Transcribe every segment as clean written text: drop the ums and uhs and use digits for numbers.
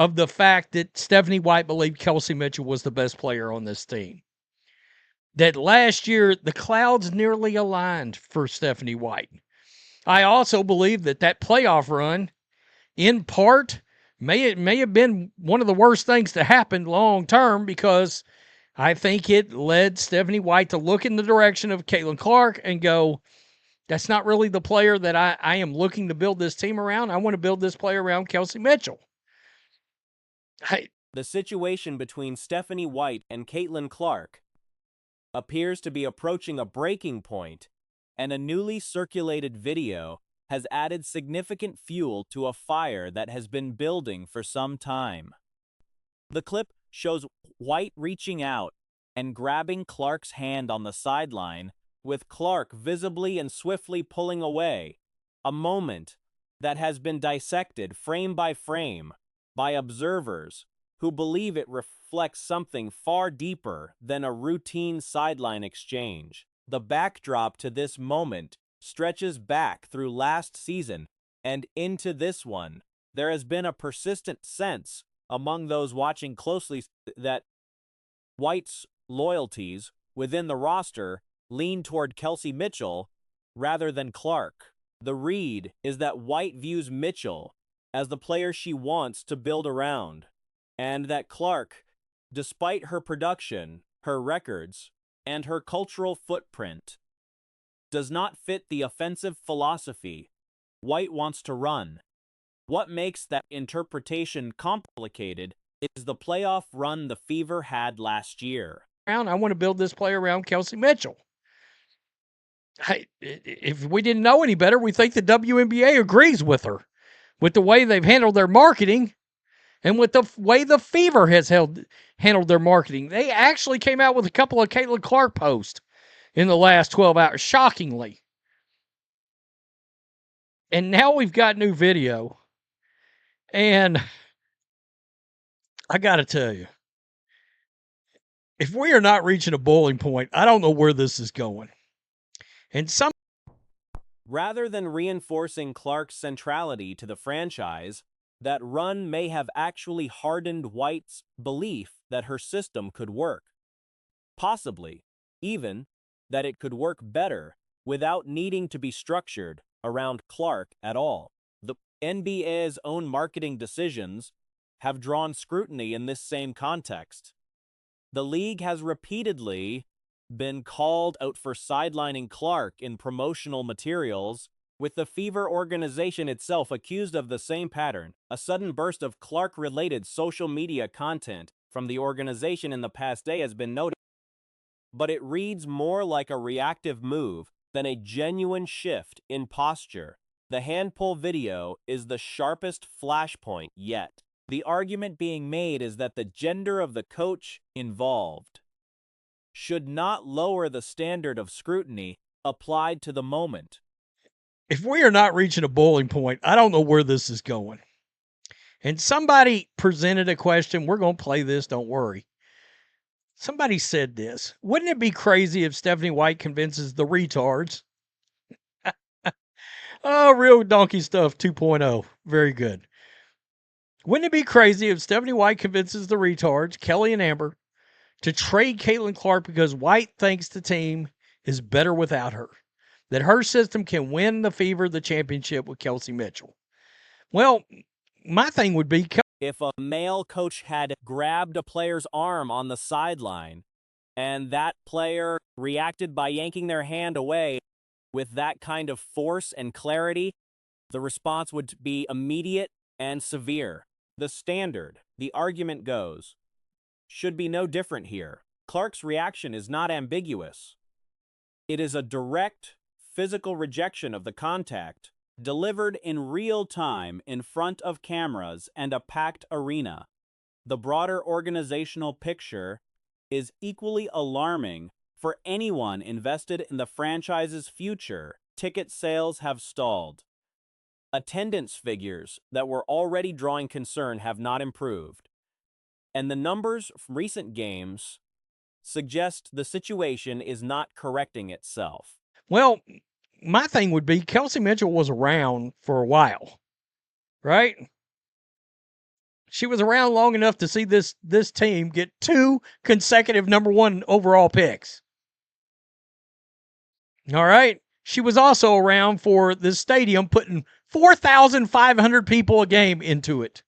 of the fact that Stephanie White believed Kelsey Mitchell was the best player on this team. That last year, the clouds nearly aligned for Stephanie White. I also believe that playoff run, in part, may have been one of the worst things to happen long term, because I think it led Stephanie White to look in the direction of Caitlin Clark and go, that's not really the player that I am looking to build this team around. I want to build this player around Kelsey Mitchell. The situation between Stephanie White and Caitlin Clark appears to be approaching a breaking point, and a newly circulated video has added significant fuel to a fire that has been building for some time. The clip shows White reaching out and grabbing Clark's hand on the sideline, with Clark visibly and swiftly pulling away, a moment that has been dissected frame by frame by observers who believe it reflects something far deeper than a routine sideline exchange. The backdrop to this moment stretches back through last season and into this one. There has been a persistent sense among those watching closely that White's loyalties within the roster lean toward Kelsey Mitchell rather than Clark. The read is that White views Mitchell as the player she wants to build around, and that Clark, despite her production, her records, and her cultural footprint, does not fit the offensive philosophy White wants to run. What makes that interpretation complicated is the playoff run the Fever had last year. I want to build this player around Kelsey Mitchell. If we didn't know any better, we think the WNBA agrees with her, with the way they've handled their marketing and with the way the Fever has handled their marketing. They actually came out with a couple of Caitlin Clark posts in the last 12 hours, shockingly. And now we've got new video. And I got to tell you, if we are not reaching a boiling point, I don't know where this is going. And rather than reinforcing Clark's centrality to the franchise, that run may have actually hardened White's belief that her system could work. Possibly, even, that it could work better without needing to be structured around Clark at all. The NBA's own marketing decisions have drawn scrutiny in this same context. The league has repeatedly been called out for sidelining Clark in promotional materials, with the Fever organization itself accused of the same pattern. A sudden burst of Clark-related social media content from the organization in the past day has been noted, but it reads more like a reactive move than a genuine shift in posture. The hand pull video is the sharpest flashpoint yet. The argument being made is that the gender of the coach involved should not lower the standard of scrutiny applied to the moment. If we are not reaching a boiling point, I don't know where this is going. And somebody presented a question. We're going to play this, don't worry. Somebody said this. Wouldn't it be crazy if Stephanie White convinces the retards? Oh, real donkey stuff 2.0. Very good. Wouldn't it be crazy if Stephanie White convinces the retards, Kelly and Amber, to trade Caitlin Clark because White thinks the team is better without her? That her system can win the Fever the championship with Kelsey Mitchell? Well, my thing would be, if a male coach had grabbed a player's arm on the sideline and that player reacted by yanking their hand away with that kind of force and clarity, the response would be immediate and severe. The standard, the argument goes, should be no different here. Clark's reaction is not ambiguous. It is a direct physical rejection of the contact, delivered in real time in front of cameras and a packed arena. The broader organizational picture is equally alarming for anyone invested in the franchise's future. Ticket sales have stalled. Attendance figures that were already drawing concern have not improved. And the numbers from recent games suggest the situation is not correcting itself. Well, my thing would be, Kelsey Mitchell was around for a while, right? She was around long enough to see this team get 2 consecutive number 1 overall picks. All right. She was also around for this stadium putting 4,500 people a game into it.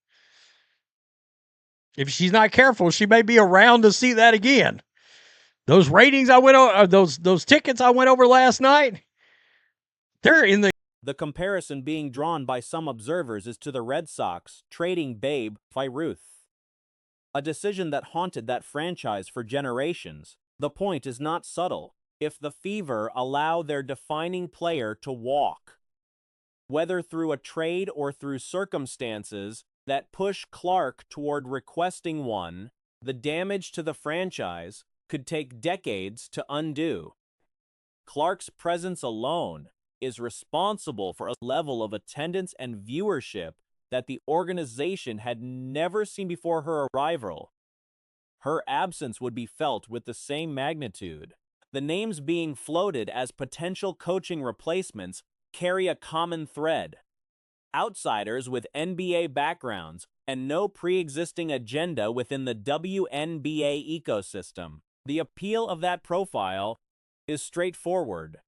If she's not careful, she may be around to see that again. Those ratings I went over, those tickets I went over last night, they're in the. The comparison being drawn by some observers is to the Red Sox trading Babe Ruth, a decision that haunted that franchise for generations. The point is not subtle. If the Fever allow their defining player to walk, whether through a trade or through circumstances that push Clark toward requesting one, the damage to the franchise could take decades to undo. Clark's presence alone is responsible for a level of attendance and viewership that the organization had never seen before her arrival. Her absence would be felt with the same magnitude. The names being floated as potential coaching replacements carry a common thread. Outsiders with NBA backgrounds and no pre-existing agenda within the WNBA ecosystem. The appeal of that profile is straightforward.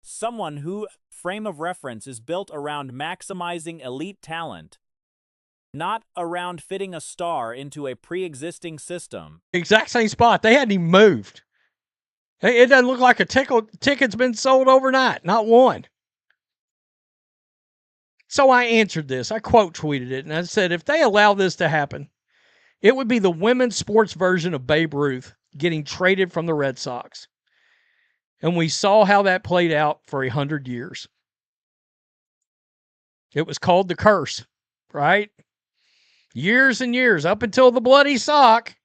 Someone whose frame of reference is built around maximizing elite talent, not around fitting a star into a pre-existing system. Exact same spot. They hadn't even moved. It doesn't look like a ticket's been sold overnight. Not one. So I answered this. I quote tweeted it, and I said, if they allow this to happen, it would be the women's sports version of Babe Ruth getting traded from the Red Sox. And we saw how that played out for 100 years. It was called the curse, right? Years and years, up until the bloody sock.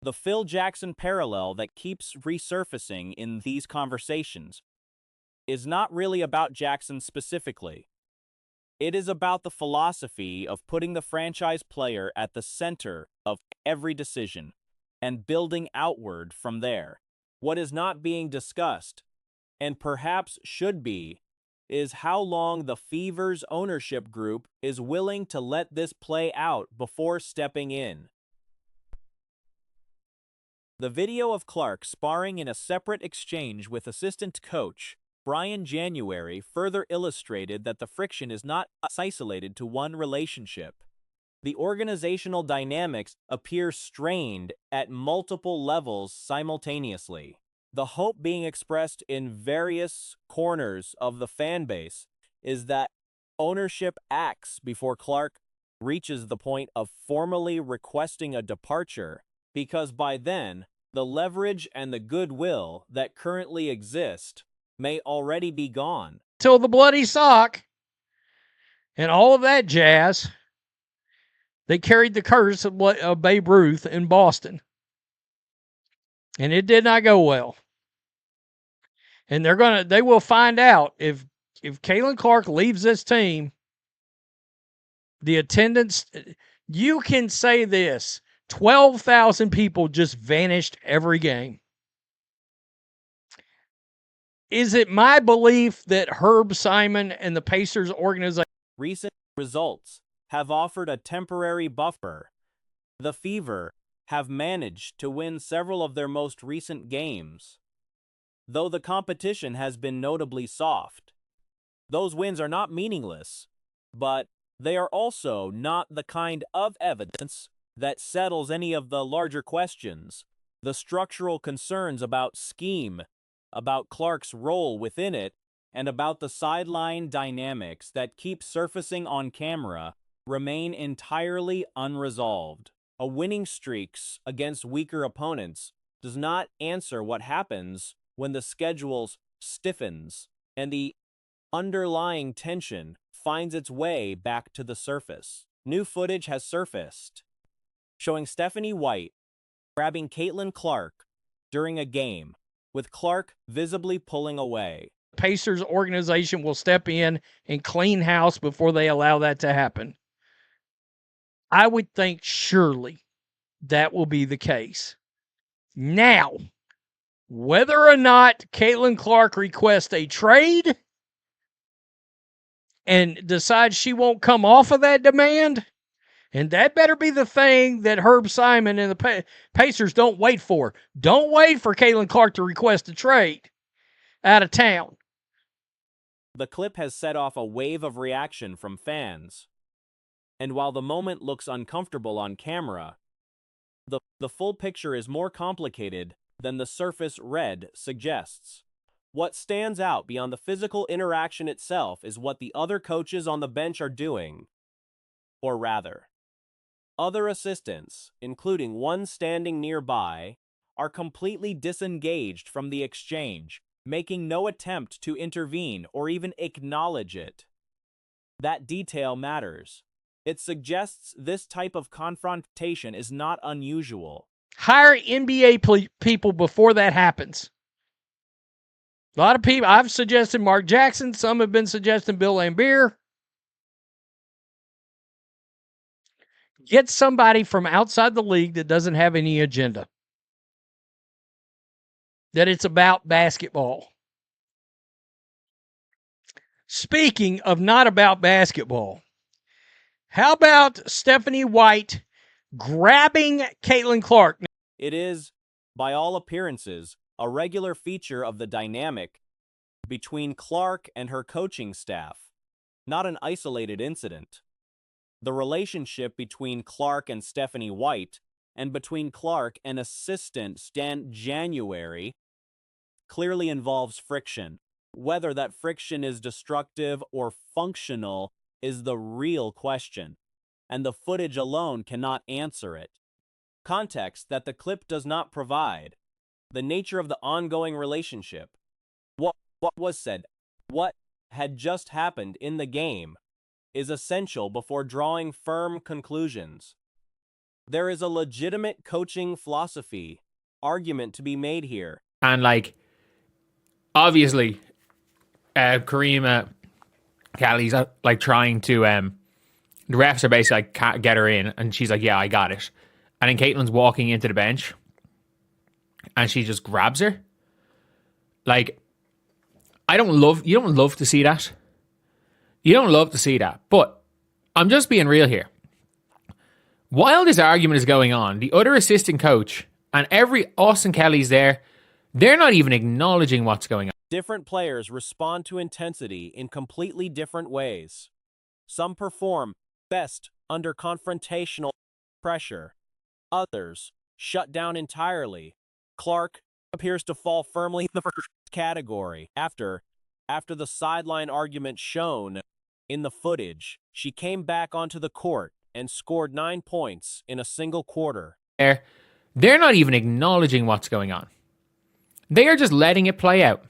The Phil Jackson parallel that keeps resurfacing in these conversations is not really about Jackson specifically. It is about the philosophy of putting the franchise player at the center of every decision and building outward from there. What is not being discussed, and perhaps should be, is how long the Fever's ownership group is willing to let this play out before stepping in. The video of Clark sparring in a separate exchange with assistant coach Brian January further illustrated that the friction is not isolated to one relationship. The organizational dynamics appear strained at multiple levels simultaneously. The hope being expressed in various corners of the fan base is that ownership acts before Clark reaches the point of formally requesting a departure, because by then, the leverage and the goodwill that currently exist may already be gone. Till the bloody sock and all of that jazz, they carried the curse of Babe Ruth in Boston. And it did not go well. And they will find out if Caitlin Clark leaves this team, the attendance, you can say this, 12,000 people just vanished every game. Is it my belief that Herb Simon and the Pacers organization... Recent results have offered a temporary buffer. The Fever have managed to win several of their most recent games, though the competition has been notably soft. Those wins are not meaningless, but they are also not the kind of evidence that settles any of the larger questions, the structural concerns about scheme, about Clark's role within it, and about the sideline dynamics that keep surfacing on camera remain entirely unresolved. A winning streaks against weaker opponents does not answer what happens when the schedule stiffens and the underlying tension finds its way back to the surface. New footage has surfaced showing Stephanie White grabbing Caitlin Clark during a game, with Clark visibly pulling away. Pacers organization will step in and clean house before they allow that to happen. I would think surely that will be the case. Now, whether or not Caitlin Clark requests a trade and decides she won't come off of that demand, And that better be the thing that Herb Simon and the Pacers don't wait for. Don't wait for Caitlin Clark to request a trade out of town. The clip has set off a wave of reaction from fans. And while the moment looks uncomfortable on camera, the full picture is more complicated than the surface read suggests. What stands out beyond the physical interaction itself is what the other coaches on the bench are doing. Or rather, other assistants, including one standing nearby, are completely disengaged from the exchange, making no attempt to intervene or even acknowledge it. That detail matters. It suggests this type of confrontation is not unusual. Hire NBA people before that happens. A lot of people, I've suggested Mark Jackson. Some have been suggesting Bill Laimbeer. Get somebody from outside the league that doesn't have any agenda. That it's about basketball. Speaking of not about basketball, how about Stephanie White grabbing Caitlin Clark? It is, by all appearances, a regular feature of the dynamic between Clark and her coaching staff, not an isolated incident. The relationship between Clark and Stephanie White and between Clark and assistant Stan January clearly involves friction. Whether that friction is destructive or functional is the real question, and the footage alone cannot answer it. Context that the clip does not provide. The nature of the ongoing relationship. What was said, what had just happened in the game, is essential before drawing firm conclusions. There is a legitimate coaching philosophy argument to be made here. And obviously, Karima Kelly's trying to, the refs are basically can't get her in, and she's like, yeah, I got it. And then Caitlin's walking into the bench, and she just grabs her. You don't love to see that. You don't love to see that. But I'm just being real here. While this argument is going on, the other assistant coach and every Austin Kelly's there, they're not even acknowledging what's going on. Different players respond to intensity in completely different ways. Some perform best under confrontational pressure. Others shut down entirely. Clark appears to fall firmly in the first category. After the sideline argument shown in the footage, she came back onto the court and scored 9 points in a single quarter. They're not even acknowledging what's going on. They are just letting it play out.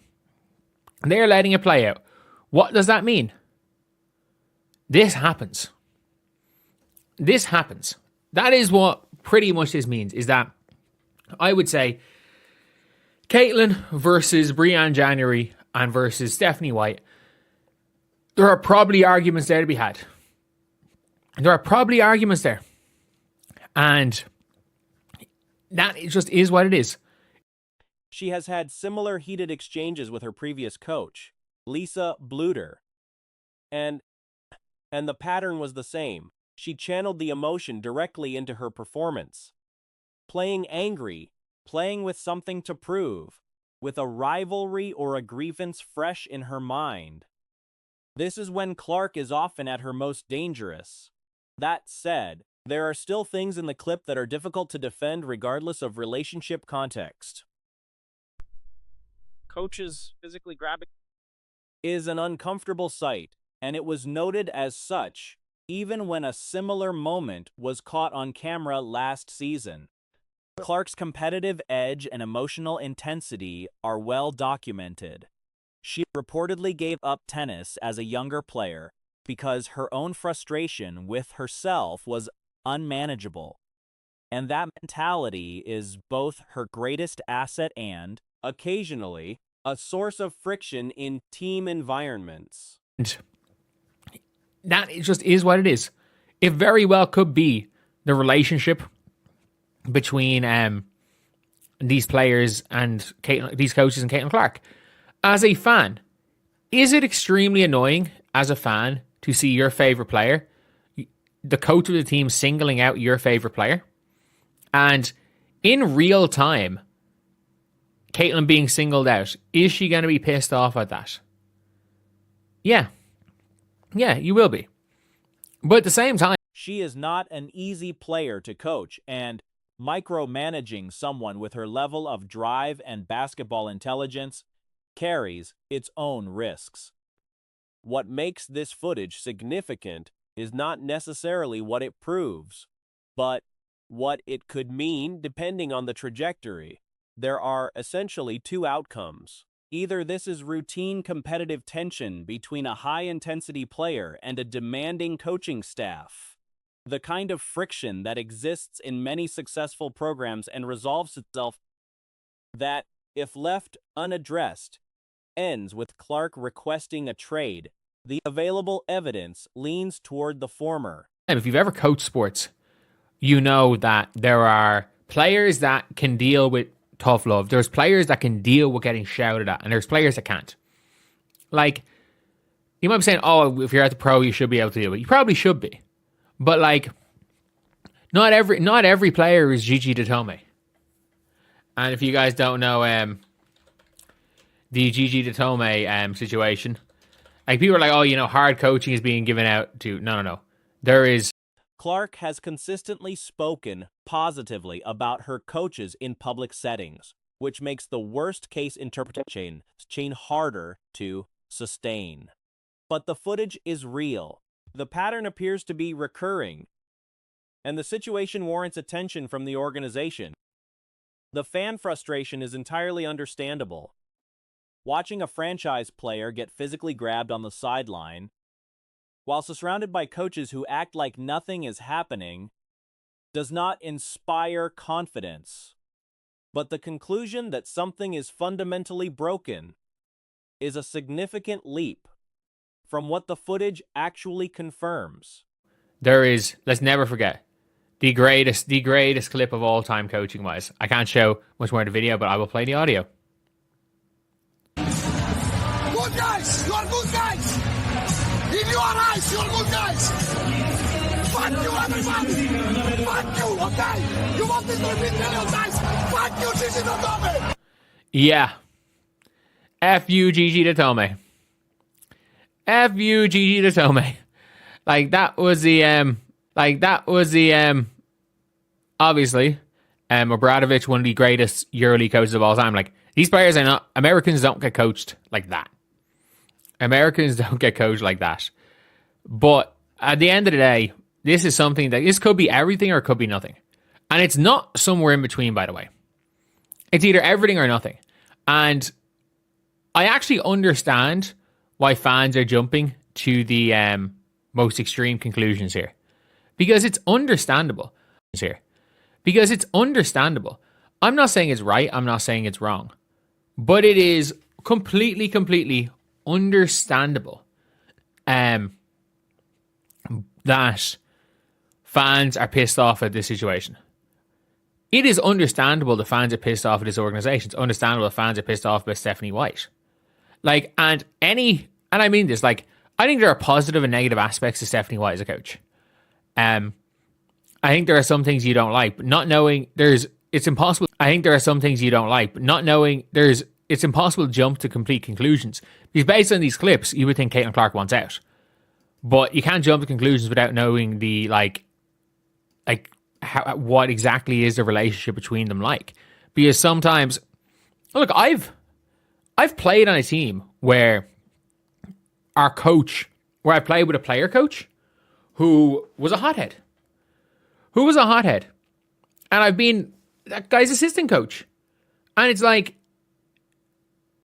They are letting it play out. What does that mean? This happens. This happens. That is what pretty much this means, is that I would say Caitlin versus Breanne January and versus Stephanie White, there are probably arguments there to be had. There are probably arguments there. And that just is what it is. She has had similar heated exchanges with her previous coach, Lisa Bluter. And the pattern was the same. She channeled the emotion directly into her performance. Playing angry, playing with something to prove, with a rivalry or a grievance fresh in her mind. This is when Clark is often at her most dangerous. That said, there are still things in the clip that are difficult to defend regardless of relationship context. Coaches physically grabbing is an uncomfortable sight, and it was noted as such even when a similar moment was caught on camera last season. Clark's competitive edge and emotional intensity are well documented. She reportedly gave up tennis as a younger player because her own frustration with herself was unmanageable. And that mentality is both her greatest asset and, occasionally, a source of friction in team environments. That just is what it is. It very well could be the relationship between these players and these coaches and Caitlin Clark. As a fan, is it extremely annoying as a fan to see your favorite player the coach of the team singling out your favorite player, and in real time, Caitlin being singled out, is she going to be pissed off at that? Yeah. Yeah, you will be. But at the same time, She is not an easy player to coach, and micromanaging someone with her level of drive and basketball intelligence carries its own risks. What makes this footage significant is not necessarily what it proves, but what it could mean depending on the trajectory. There are essentially two outcomes. Either this is routine competitive tension between a high-intensity player and a demanding coaching staff, the kind of friction that exists in many successful programs and resolves itself that, if left unaddressed, ends with Clark requesting a trade. The available evidence leans toward the former. if you've ever coached sports, you know that there are players that can deal with tough love. There's players that can deal with getting shouted at, and there's players that can't. Like, you might be saying, oh, if you're at the pro, you should be able to do it. You probably should be. But, like, not every player is Gigi Datome. And if you guys don't know the Gigi Datome situation, like, people are like, oh, hard coaching is being given out to... No. There is... Clark has consistently spoken positively about her coaches in public settings, which makes the worst-case interpretation chain harder to sustain. But the footage is real. The pattern appears to be recurring, and the situation warrants attention from the organization. The fan frustration is entirely understandable. Watching a franchise player get physically grabbed on the sideline, while surrounded by coaches who act like nothing is happening, does not inspire confidence. But the conclusion that something is fundamentally broken is a significant leap from what the footage actually confirms. There is, let's never forget, the greatest clip of all time coaching wise. I can't show much more in the video, but I will play the audio. Good guys, you are good guys. In your eyes, you are good guys. Fuck you, everybody. Fuck you, okay? You want this to repeat million times? Fuck you, Gigi Datome. Yeah. F you, Gigi Datome. F you, Gigi Datome. That was the obviously, Obradovic, one of the greatest EuroLeague coaches of all time. These players are not, Americans don't get coached like that. Americans don't get coached like that. But at the end of the day, this is something that, this could be everything or it could be nothing. And it's not somewhere in between, by the way. It's either everything or nothing. And I actually understand why fans are jumping to the most extreme conclusions here. Because it's understandable. I'm not saying it's right. I'm not saying it's wrong. But it is completely understandable that fans are pissed off at this situation. It is understandable that fans are pissed off at this organization. It's understandable that fans are pissed off about Stephanie White. And I mean this, I think there are positive and negative aspects to Stephanie White as a coach. I think there are some things you don't like, but not knowing it's impossible. I think there are some things you don't like, but not knowing it's impossible to jump to complete conclusions. Because based on these clips, you would think Caitlin Clark wants out. But you can't jump to conclusions without knowing the, what exactly is the relationship between them like. Because sometimes, look, I've played on a team where I played with a player coach who was a hothead. And I've been that guy's assistant coach. And it's